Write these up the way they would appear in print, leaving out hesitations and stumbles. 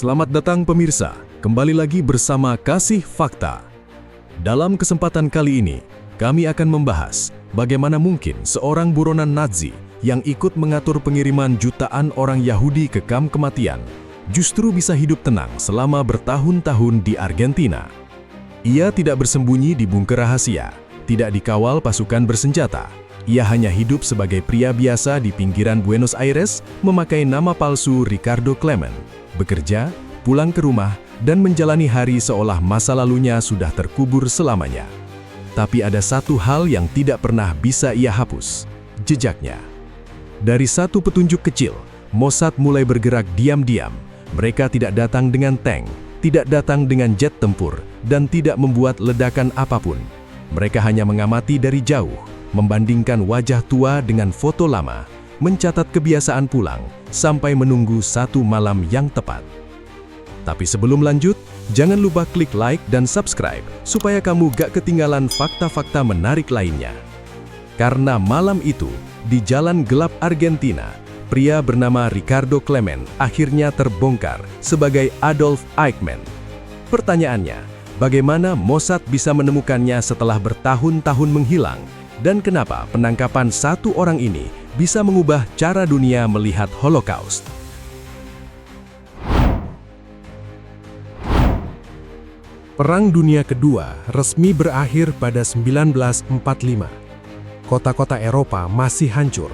Selamat datang pemirsa, kembali lagi bersama Kasih Fakta. Dalam kesempatan kali ini, kami akan membahas bagaimana mungkin seorang buronan Nazi yang ikut mengatur pengiriman jutaan orang Yahudi ke kamp kematian justru bisa hidup tenang selama bertahun-tahun di Argentina. Ia tidak bersembunyi di bunker rahasia, tidak dikawal pasukan bersenjata. Ia hanya hidup sebagai pria biasa di pinggiran Buenos Aires, memakai nama palsu Ricardo Klement, bekerja, pulang ke rumah, dan menjalani hari seolah masa lalunya sudah terkubur selamanya. Tapi ada satu hal yang tidak pernah bisa ia hapus, jejaknya. Dari satu petunjuk kecil, Mossad mulai bergerak diam-diam. Mereka tidak datang dengan tank, tidak datang dengan jet tempur, dan tidak membuat ledakan apapun. Mereka hanya mengamati dari jauh, membandingkan wajah tua dengan foto lama, mencatat kebiasaan pulang, sampai menunggu satu malam yang tepat. Tapi sebelum lanjut, jangan lupa klik like dan subscribe, supaya kamu gak ketinggalan fakta-fakta menarik lainnya. Karena malam itu, di jalan gelap Argentina, pria bernama Ricardo Klement akhirnya terbongkar sebagai Adolf Eichmann. Pertanyaannya, bagaimana Mossad bisa menemukannya setelah bertahun-tahun menghilang? Dan kenapa penangkapan satu orang ini bisa mengubah cara dunia melihat Holocaust? Perang Dunia Kedua resmi berakhir pada 1945. Kota-kota Eropa masih hancur,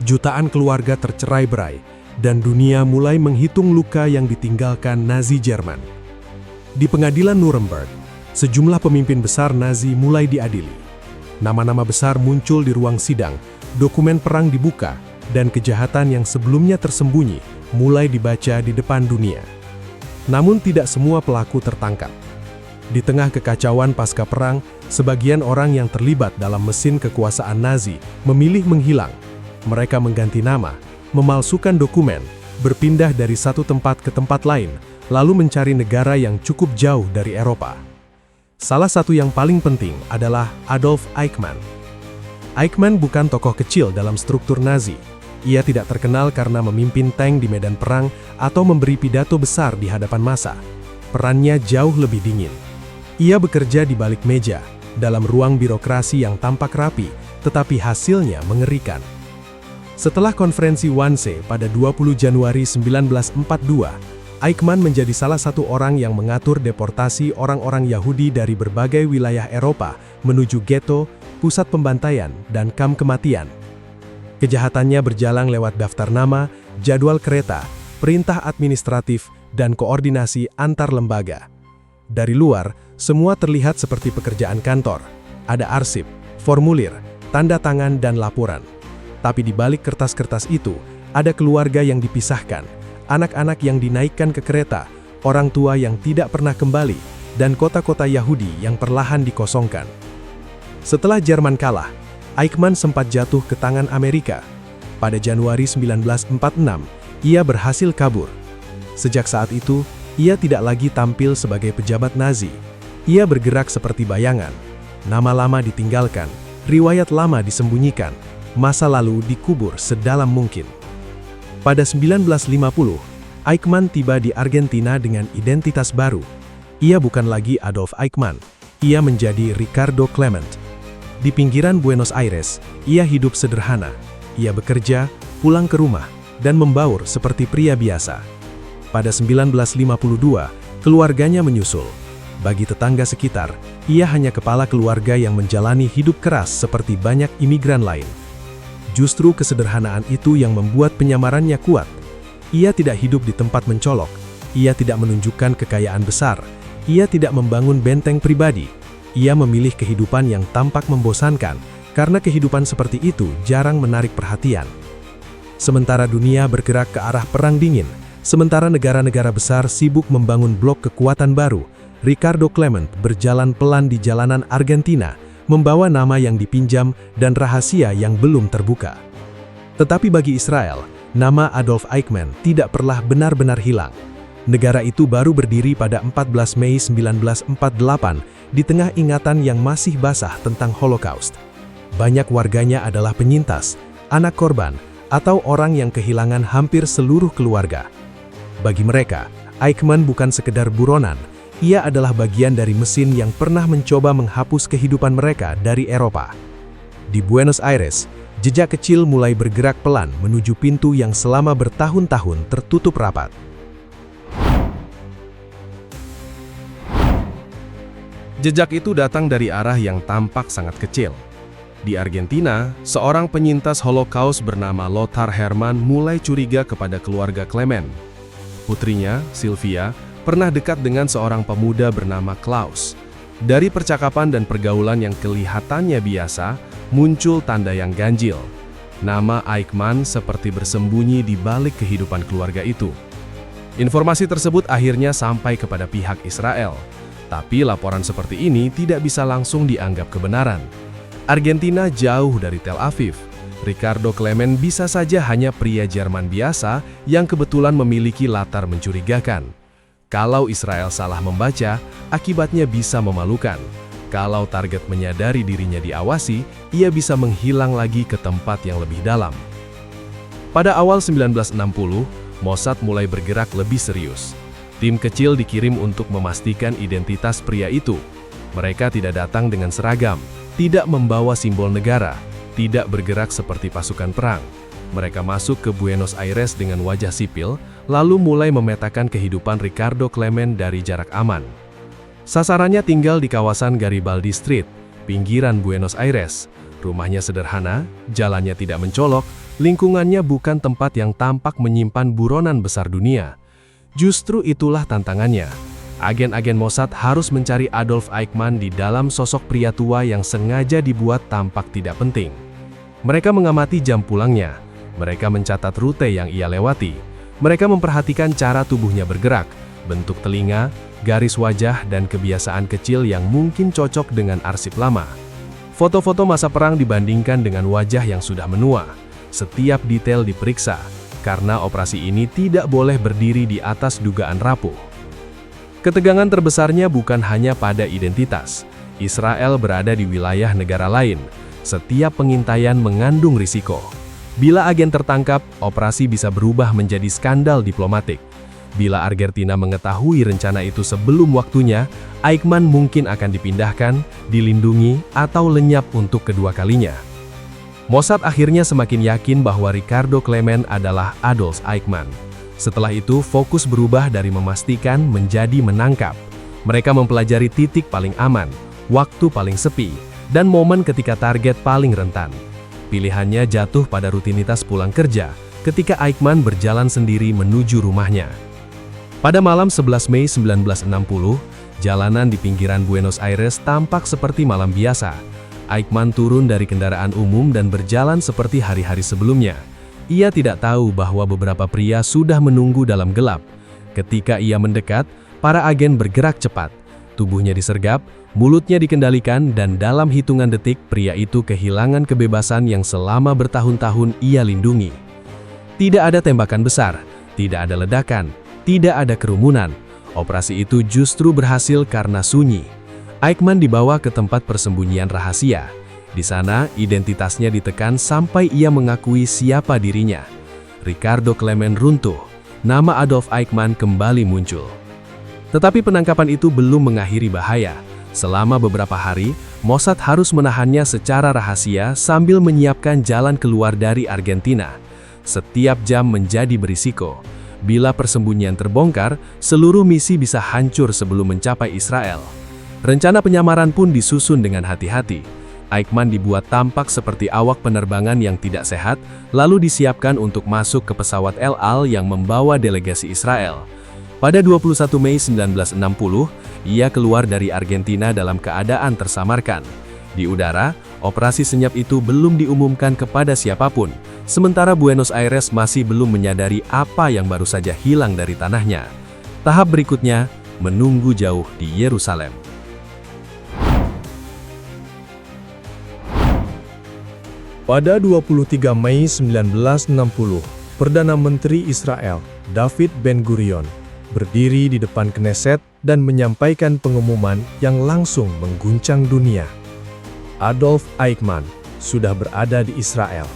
jutaan keluarga tercerai-berai, dan dunia mulai menghitung luka yang ditinggalkan Nazi Jerman. Di pengadilan Nuremberg, sejumlah pemimpin besar Nazi mulai diadili. Nama-nama besar muncul di ruang sidang, dokumen perang dibuka, dan kejahatan yang sebelumnya tersembunyi mulai dibaca di depan dunia. Namun tidak semua pelaku tertangkap. Di tengah kekacauan pasca perang, sebagian orang yang terlibat dalam mesin kekuasaan Nazi memilih menghilang. Mereka mengganti nama, memalsukan dokumen, berpindah dari satu tempat ke tempat lain, lalu mencari negara yang cukup jauh dari Eropa. Salah satu yang paling penting adalah Adolf Eichmann. Eichmann bukan tokoh kecil dalam struktur Nazi. Ia tidak terkenal karena memimpin tank di medan perang atau memberi pidato besar di hadapan massa. Perannya jauh lebih dingin. Ia bekerja di balik meja, dalam ruang birokrasi yang tampak rapi, tetapi hasilnya mengerikan. Setelah konferensi Wannsee pada 20 Januari 1942, Eichmann menjadi salah satu orang yang mengatur deportasi orang-orang Yahudi dari berbagai wilayah Eropa menuju ghetto, pusat pembantaian, dan kamp kematian. Kejahatannya berjalan lewat daftar nama, jadwal kereta, perintah administratif, dan koordinasi antar lembaga. Dari luar, semua terlihat seperti pekerjaan kantor. Ada arsip, formulir, tanda tangan, dan laporan. Tapi di balik kertas-kertas itu, ada keluarga yang dipisahkan, anak-anak yang dinaikkan ke kereta, orang tua yang tidak pernah kembali, dan kota-kota Yahudi yang perlahan dikosongkan. Setelah Jerman kalah, Eichmann sempat jatuh ke tangan Amerika. Pada Januari 1946, ia berhasil kabur. Sejak saat itu, ia tidak lagi tampil sebagai pejabat Nazi. Ia bergerak seperti bayangan. Nama lama ditinggalkan, riwayat lama disembunyikan, masa lalu dikubur sedalam mungkin. Pada 1950, Eichmann tiba di Argentina dengan identitas baru. Ia bukan lagi Adolf Eichmann, ia menjadi Ricardo Klement. Di pinggiran Buenos Aires, ia hidup sederhana. Ia bekerja, pulang ke rumah, dan membaur seperti pria biasa. Pada 1952, keluarganya menyusul. Bagi tetangga sekitar, ia hanya kepala keluarga yang menjalani hidup keras seperti banyak imigran lain. Justru kesederhanaan itu yang membuat penyamarannya kuat. Ia tidak hidup di tempat mencolok. Ia tidak menunjukkan kekayaan besar. Ia tidak membangun benteng pribadi. Ia memilih kehidupan yang tampak membosankan, karena kehidupan seperti itu jarang menarik perhatian. Sementara dunia bergerak ke arah perang dingin, sementara negara-negara besar sibuk membangun blok kekuatan baru, Ricardo Klement berjalan pelan di jalanan Argentina, membawa nama yang dipinjam dan rahasia yang belum terbuka. Tetapi bagi Israel, nama Adolf Eichmann tidak pernah benar-benar hilang. Negara itu baru berdiri pada 14 Mei 1948 di tengah ingatan yang masih basah tentang Holocaust. Banyak warganya adalah penyintas, anak korban, atau orang yang kehilangan hampir seluruh keluarga. Bagi mereka, Eichmann bukan sekedar buronan, ia adalah bagian dari mesin yang pernah mencoba menghapus kehidupan mereka dari Eropa. Di Buenos Aires, jejak kecil mulai bergerak pelan menuju pintu yang selama bertahun-tahun tertutup rapat. Jejak itu datang dari arah yang tampak sangat kecil. Di Argentina, seorang penyintas Holocaust bernama Lothar Hermann mulai curiga kepada keluarga Clement. Putrinya, Sylvia, pernah dekat dengan seorang pemuda bernama Klaus. Dari percakapan dan pergaulan yang kelihatannya biasa, muncul tanda yang ganjil. Nama Eichmann seperti bersembunyi di balik kehidupan keluarga itu. Informasi tersebut akhirnya sampai kepada pihak Israel. Tapi laporan seperti ini tidak bisa langsung dianggap kebenaran. Argentina jauh dari Tel Aviv. Ricardo Clement bisa saja hanya pria Jerman biasa yang kebetulan memiliki latar mencurigakan. Kalau Israel salah membaca, akibatnya bisa memalukan. Kalau target menyadari dirinya diawasi, ia bisa menghilang lagi ke tempat yang lebih dalam. Pada awal 1960, Mossad mulai bergerak lebih serius. Tim kecil dikirim untuk memastikan identitas pria itu. Mereka tidak datang dengan seragam, tidak membawa simbol negara, tidak bergerak seperti pasukan perang. Mereka masuk ke Buenos Aires dengan wajah sipil, lalu mulai memetakan kehidupan Ricardo Clement dari jarak aman. Sasarannya tinggal di kawasan Garibaldi Street, pinggiran Buenos Aires. Rumahnya sederhana, jalannya tidak mencolok, lingkungannya bukan tempat yang tampak menyimpan buronan besar dunia. Justru itulah tantangannya. Agen-agen Mossad harus mencari Adolf Eichmann di dalam sosok pria tua yang sengaja dibuat tampak tidak penting. Mereka mengamati jam pulangnya. Mereka mencatat rute yang ia lewati. Mereka memperhatikan cara tubuhnya bergerak, bentuk telinga, garis wajah, dan kebiasaan kecil yang mungkin cocok dengan arsip lama. Foto-foto masa perang dibandingkan dengan wajah yang sudah menua. Setiap detail diperiksa, karena operasi ini tidak boleh berdiri di atas dugaan rapuh. Ketegangan terbesarnya bukan hanya pada identitas. Israel berada di wilayah negara lain. Setiap pengintaian mengandung risiko. Bila agen tertangkap, operasi bisa berubah menjadi skandal diplomatik. Bila Argentina mengetahui rencana itu sebelum waktunya, Eichmann mungkin akan dipindahkan, dilindungi, atau lenyap untuk kedua kalinya. Mossad akhirnya semakin yakin bahwa Ricardo Clement adalah Adolf Eichmann. Setelah itu, fokus berubah dari memastikan menjadi menangkap. Mereka mempelajari titik paling aman, waktu paling sepi, dan momen ketika target paling rentan. Pilihannya jatuh pada rutinitas pulang kerja, ketika Eichmann berjalan sendiri menuju rumahnya. Pada malam 11 Mei 1960, jalanan di pinggiran Buenos Aires tampak seperti malam biasa. Eichmann turun dari kendaraan umum dan berjalan seperti hari-hari sebelumnya. Ia tidak tahu bahwa beberapa pria sudah menunggu dalam gelap. Ketika ia mendekat, para agen bergerak cepat. Tubuhnya disergap, mulutnya dikendalikan, dan dalam hitungan detik pria itu kehilangan kebebasan yang selama bertahun-tahun ia lindungi. Tidak ada tembakan besar, tidak ada ledakan, tidak ada kerumunan. Operasi itu justru berhasil karena sunyi. Eichmann dibawa ke tempat persembunyian rahasia. Di sana, identitasnya ditekan sampai ia mengakui siapa dirinya. Ricardo Clement runtuh. Nama Adolf Eichmann kembali muncul. Tetapi penangkapan itu belum mengakhiri bahaya. Selama beberapa hari, Mossad harus menahannya secara rahasia sambil menyiapkan jalan keluar dari Argentina. Setiap jam menjadi berisiko. Bila persembunyian terbongkar, seluruh misi bisa hancur sebelum mencapai Israel. Rencana penyamaran pun disusun dengan hati-hati. Eichmann dibuat tampak seperti awak penerbangan yang tidak sehat, lalu disiapkan untuk masuk ke pesawat El Al yang membawa delegasi Israel. Pada 21 Mei 1960, ia keluar dari Argentina dalam keadaan tersamarkan. Di udara, operasi senyap itu belum diumumkan kepada siapapun, sementara Buenos Aires masih belum menyadari apa yang baru saja hilang dari tanahnya. Tahap berikutnya, menunggu jauh di Yerusalem. Pada 23 Mei 1960, Perdana Menteri Israel, David Ben-Gurion, berdiri di depan Knesset dan menyampaikan pengumuman yang langsung mengguncang dunia. Adolf Eichmann sudah berada di Israel.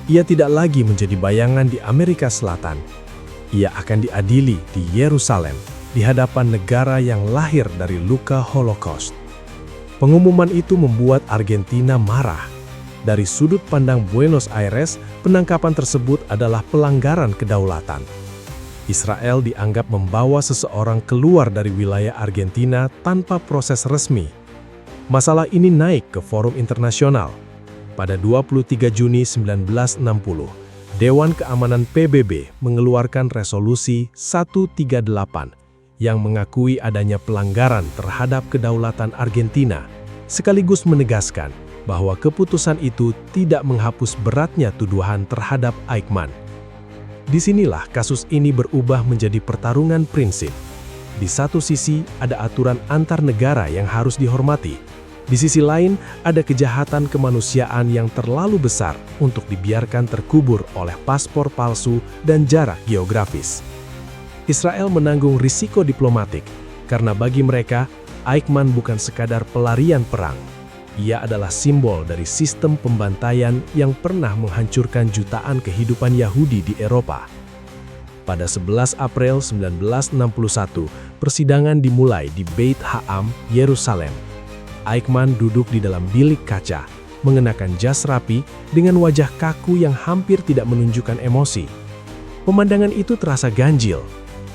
Ia tidak lagi menjadi bayangan di Amerika Selatan. Ia akan diadili di Yerusalem, di hadapan negara yang lahir dari luka Holocaust. Pengumuman itu membuat Argentina marah. Dari sudut pandang Buenos Aires, penangkapan tersebut adalah pelanggaran kedaulatan. Israel dianggap membawa seseorang keluar dari wilayah Argentina tanpa proses resmi. Masalah ini naik ke forum internasional. Pada 23 Juni 1960, Dewan Keamanan PBB mengeluarkan resolusi 138 yang mengakui adanya pelanggaran terhadap kedaulatan Argentina, sekaligus menegaskan bahwa keputusan itu tidak menghapus beratnya tuduhan terhadap Eichmann. Disinilah kasus ini berubah menjadi pertarungan prinsip. Di satu sisi ada aturan antar negara yang harus dihormati. Di sisi lain ada kejahatan kemanusiaan yang terlalu besar untuk dibiarkan terkubur oleh paspor palsu dan jarak geografis. Israel menanggung risiko diplomatik karena bagi mereka, Eichmann bukan sekadar pelarian perang. Ia adalah simbol dari sistem pembantaian yang pernah menghancurkan jutaan kehidupan Yahudi di Eropa. Pada 11 April 1961, persidangan dimulai di Beit Ha'am, Yerusalem. Eichmann duduk di dalam bilik kaca, mengenakan jas rapi dengan wajah kaku yang hampir tidak menunjukkan emosi. Pemandangan itu terasa ganjil.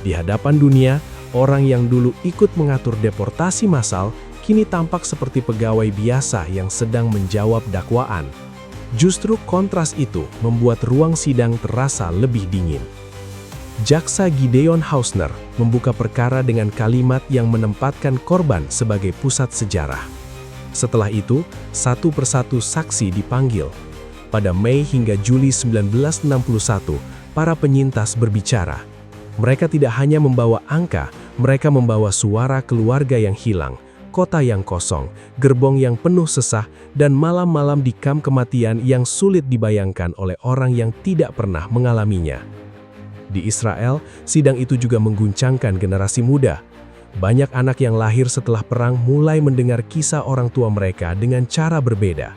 Di hadapan dunia, orang yang dulu ikut mengatur deportasi massal kini tampak seperti pegawai biasa yang sedang menjawab dakwaan. Justru kontras itu membuat ruang sidang terasa lebih dingin. Jaksa Gideon Hausner membuka perkara dengan kalimat yang menempatkan korban sebagai pusat sejarah. Setelah itu, satu persatu saksi dipanggil. Pada Mei hingga Juli 1961, para penyintas berbicara. Mereka tidak hanya membawa angka, mereka membawa suara keluarga yang hilang, kota yang kosong, gerbong yang penuh sesah, dan malam-malam di kamp kematian yang sulit dibayangkan oleh orang yang tidak pernah mengalaminya. Di Israel, sidang itu juga mengguncangkan generasi muda. Banyak anak yang lahir setelah perang mulai mendengar kisah orang tua mereka dengan cara berbeda.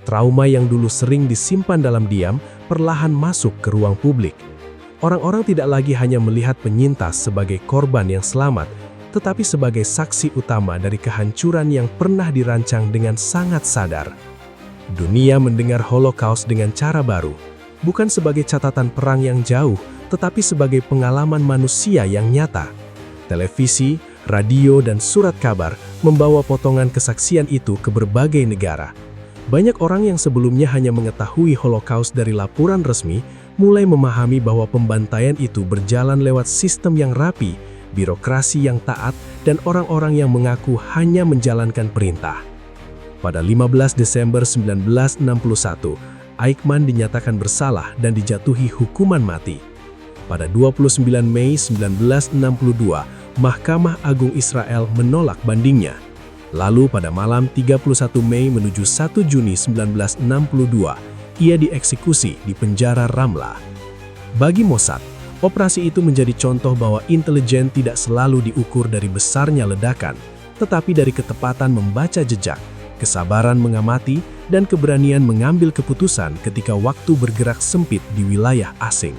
Trauma yang dulu sering disimpan dalam diam perlahan masuk ke ruang publik. Orang-orang tidak lagi hanya melihat penyintas sebagai korban yang selamat, tetapi sebagai saksi utama dari kehancuran yang pernah dirancang dengan sangat sadar. Dunia mendengar Holocaust dengan cara baru, bukan sebagai catatan perang yang jauh, tetapi sebagai pengalaman manusia yang nyata. Televisi, radio, dan surat kabar membawa potongan kesaksian itu ke berbagai negara. Banyak orang yang sebelumnya hanya mengetahui Holocaust dari laporan resmi, mulai memahami bahwa pembantaian itu berjalan lewat sistem yang rapi, birokrasi yang taat, dan orang-orang yang mengaku hanya menjalankan perintah. Pada 15 Desember 1961, Eichmann dinyatakan bersalah dan dijatuhi hukuman mati. Pada 29 Mei 1962, Mahkamah Agung Israel menolak bandingnya. Lalu pada malam 31 Mei menuju 1 Juni 1962, ia dieksekusi di penjara Ramla. Bagi Mossad, operasi itu menjadi contoh bahwa intelijen tidak selalu diukur dari besarnya ledakan, tetapi dari ketepatan membaca jejak, kesabaran mengamati, dan keberanian mengambil keputusan ketika waktu bergerak sempit di wilayah asing.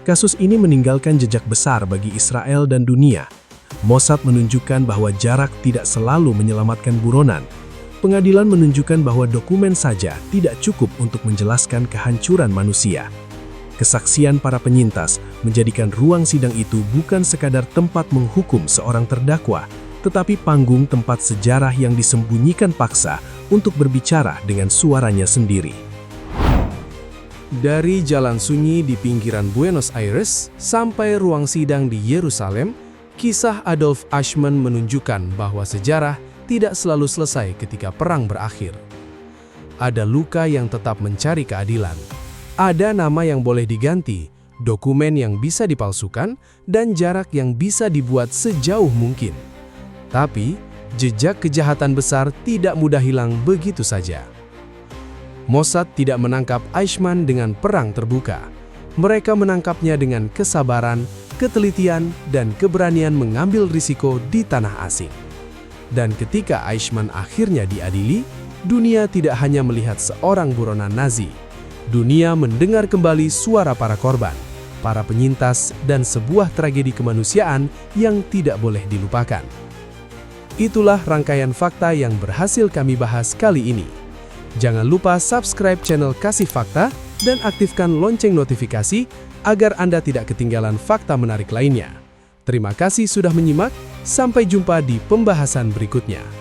Kasus ini meninggalkan jejak besar bagi Israel dan dunia. Mossad menunjukkan bahwa jarak tidak selalu menyelamatkan buronan. Pengadilan menunjukkan bahwa dokumen saja tidak cukup untuk menjelaskan kehancuran manusia. Kesaksian para penyintas menjadikan ruang sidang itu bukan sekadar tempat menghukum seorang terdakwa, tetapi panggung tempat sejarah yang disembunyikan paksa untuk berbicara dengan suaranya sendiri. Dari jalan sunyi di pinggiran Buenos Aires sampai ruang sidang di Yerusalem, kisah Adolf Eichmann menunjukkan bahwa sejarah tidak selalu selesai ketika perang berakhir. Ada luka yang tetap mencari keadilan. Ada nama yang boleh diganti, dokumen yang bisa dipalsukan, dan jarak yang bisa dibuat sejauh mungkin. Tapi, jejak kejahatan besar tidak mudah hilang begitu saja. Mossad tidak menangkap Eichmann dengan perang terbuka. Mereka menangkapnya dengan kesabaran, ketelitian, dan keberanian mengambil risiko di tanah asing. Dan ketika Eichmann akhirnya diadili, dunia tidak hanya melihat seorang buronan Nazi. Dunia mendengar kembali suara para korban, para penyintas, dan sebuah tragedi kemanusiaan yang tidak boleh dilupakan. Itulah rangkaian fakta yang berhasil kami bahas kali ini. Jangan lupa subscribe channel Kasih Fakta dan aktifkan lonceng notifikasi agar Anda tidak ketinggalan fakta menarik lainnya. Terima kasih sudah menyimak, sampai jumpa di pembahasan berikutnya.